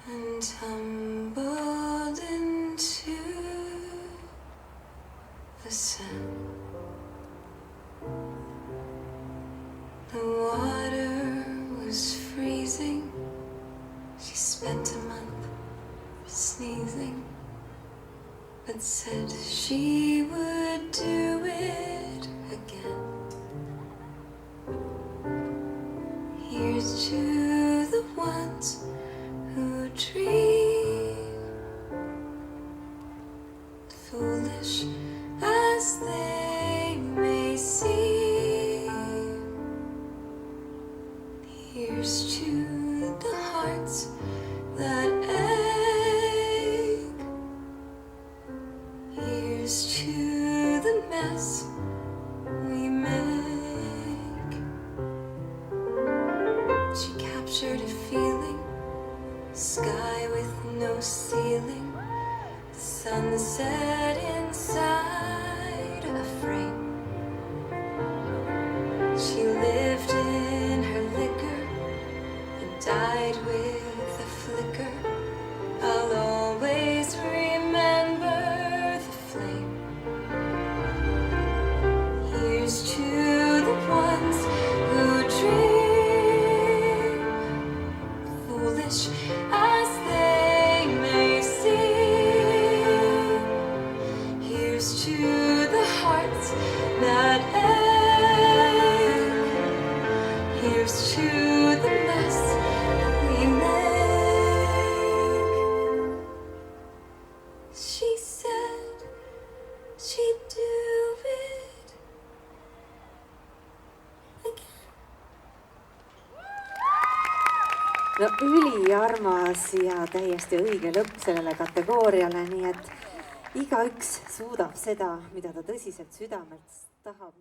and tumbled into the sun. The water was freezing. She spent a month sneezing, but said she would do it again. Here's to the ones who dream, foolish as they may seem. Here's to the hearts that ache. Here's to the mess we make. She captured a feeling, sky with no ceiling, the sunset inside a frame. She lived in her liquor and died with a flicker. I'll always remember the flame. Here's to the ones who dream, foolish as they may seem. Here's to the hearts that ache. Here's to the mess we make. She said she'd do it again. No üliarmas ja täiesti õige lõpp sellele kategooriale, nii et igaüks suudab seda, mida ta tõsiselt südamelt tahab.